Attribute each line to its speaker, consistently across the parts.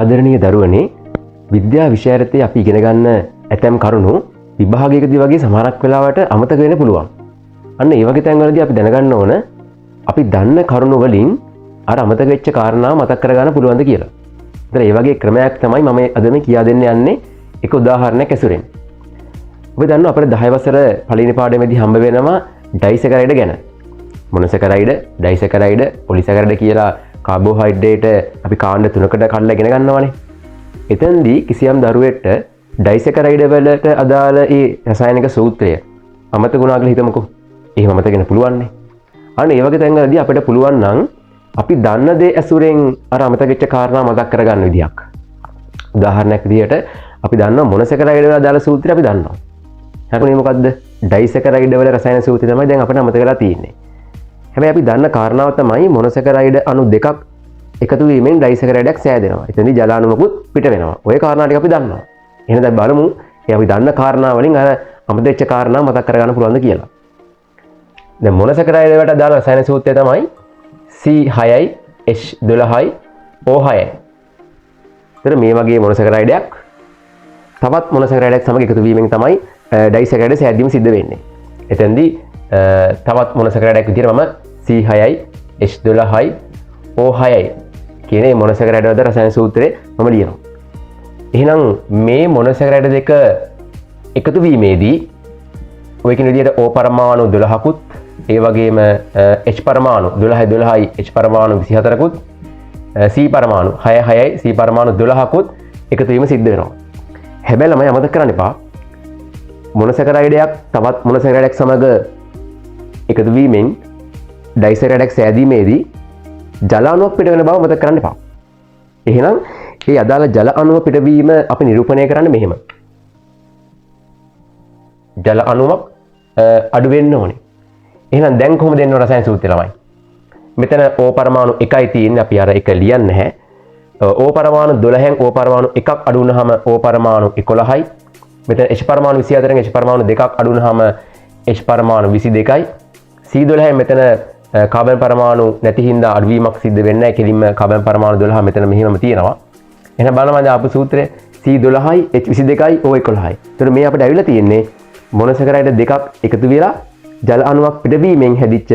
Speaker 1: ආදරණීය දරුවනේ විද්‍යා විෂයයේදී අපි ඉගෙන ගන්න ඇතැම් කරුණු විභාගයකදී වගේ සමහරක් වෙලාවට අමතක වෙන්න පුළුවන්. අන්න ඒ වගේ තැන්වලදී අපි දැනගන්න ඕන අපි දන්න කරුණු වලින් අර අමතක වෙච්ච කාරණා මතක් කරගන්න පුළුවන්ද කියලා. ඒතර ඒ වගේ ක්‍රමයක් තමයි මම අද මේ කියා දෙන්න යන්නේ එක උදාහරණයක් ඇසුරෙන්. ඔබ දන්නවා අපේ 10 වසර පළවෙනි පාඩමේදී හම්බ වෙනවා ඩයිසැකරයිඩ් ගැන. මොනොසැකරයිඩ්, ඩයිසැකරයිඩ්, පොලිසැකරයිඩ් කියලා කාබෝහයිඩ්‍රේට් අපි කාණ්ඩ තුනකට කඩලා ඉගෙන ගන්නවානේ. එතෙන්දී කිසියම් දරුවෙක්ට ඩයිසැකරයිඩ් වලට අදාළ ඒ රසායනික සූත්‍රය අමතක වුණා කියලා හිතමුකෝ. එහෙම අමතක වෙන්න පුළුවන් නේ. අන්න ඒ වගේ තැන්වලදී අපිට පුළුවන් නම් අපි දන්න දේ ඇසුරෙන් අර අමතක වෙච්ච කාරණා මතක් කරගන්න විදියක්. උදාහරණයක් විදියට අපි දන්නවා මොනොසැකරයිඩ් වල අදාළ සූත්‍රය අපි දන්නවා. හරිනේ මොකද්ද? ඩයිසැකරයිඩ් වල රසායන සූත්‍රය තමයි දැන් අපිට අමතක වෙලා තියෙන්නේ. හැබැයි අපි දන්න කාරණාව තමයි මොනොසැකරයිඩ් අණු දෙකක් එකතු වීමෙන් ඩයිසැකරයිඩයක් සෑදෙනවා. එතනදී ජල අණුවකුත් පිට වෙනවා. ওই කාරණා ටික අපි දන්නවා. එහෙනම් දැන් බලමු මේ අපි දන්න කාරණා වලින් අර අමතක වෙච්ච කාරණා මතක් කරගන්න පුළුවන්ද කියලා. දැන් මොනොසැකරයිඩ් වලට අදාළ රසායන සූත්‍රය තමයි C6යි H12යි O6යි. ඒතර මේ වගේ මොනොසැකරයිඩයක් තවත් මොනොසැකරයිඩයක් සමග එකතු වීමෙන් තමයි ඩයිසැකරයිඩ් සෑදීම සිද්ධ වෙන්නේ. එතෙන්දී තවත් මොනොසැකරයිඩයක් විදියට මම C6යි H12යි O6යි කියන මොනොසැකරයිඩ් වල රසායන සූත්‍රය මම ලියනවා. එහෙනම් මේ මොනොසැකරයිඩ් දෙක එකතු වීමේදී ඔය කියන විදියට O පරමාණු 12කුත් ඒ වගේම H පරමාණු 12යි H පරමාණු 24කුත් C පරමාණු 6යි C පරමාණු 12කුත් එකතු වීම සිද්ධ වෙනවා. හැබැයි ළමයි අමතක කරන්න එපා මොනොසැකරයිඩයක් තවත් මොනොසැකරයිඩයක් සමග එකතු වීමෙන් ඩයිසැකරයිඩයක් සෑදීමේදී ජල අණුවක් පිට වෙන බව මතක කරන්න එපා. එහෙනම් මේ අදාළ ජල අණුව පිටවීම අපි නිරූපණය කරන්නේ මෙහෙම. ජල අණුවක් අඩු වෙන්න ඕනේ. එහෙනම් දැන් කොහොමද දෙන්න රසායන සූත්‍රය ළමයි? මෙතන O පරමාණු 1යි තියෙන්නේ අපි අර 1 ලියන්නේ නැහැ. O පරමාණු 12න් O පරමාණු 1ක් අඩු වුණාම O පරමාණු 11යි. මෙතන H පරමාණු 24න් H පරමාණු 2ක් අඩු වුණාම H පරමාණු 22යි. C12න් මෙතන කාබන් පරමාණු නැති හින්දා අඩුවීමක් සිද්ධ වෙන්නේ නැහැ. කෙලින්ම කාබන් පරමාණු 12 මෙතන මෙහෙමම තියෙනවා. එහෙනම් බලන්න මම ආපු සූත්‍රය C12යි H22යි O11යි. ඒතර මේ අපිට ඇවිල්ලා තියෙන්නේ මොනොසැකරයිඩ් දෙකක් එකතු වෙලා ජල අණුවක් පිටවීමෙන් හැදිච්ච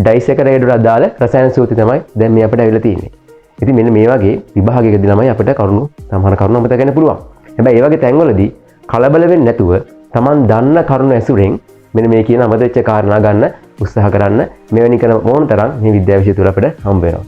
Speaker 1: ඩයිසැකරයිඩ් වල අදාළ රසායන සූත්‍රය තමයි දැන් මේ අපිට ඇවිල්ලා තියෙන්නේ. ඉතින් මෙන්න මේ වගේ විභාගයකදී ළමයි අපිට කරුණු සමහර කරුණු මතක ගන්න පුළුවන්. හැබැයි ඒ වගේ තැන්වලදී කලබල වෙන්නේ නැතුව Taman දන්න කරුණු ඇසුරෙන් මෙන්න මේ කියන අමතක වෙච්ච කාරණා ගන්න උත්සාහ කරන්න. මෙවැනි කරන මොන තරම් මේ විද්‍යාව විෂය තුල අපිට හම්බ වෙනවා.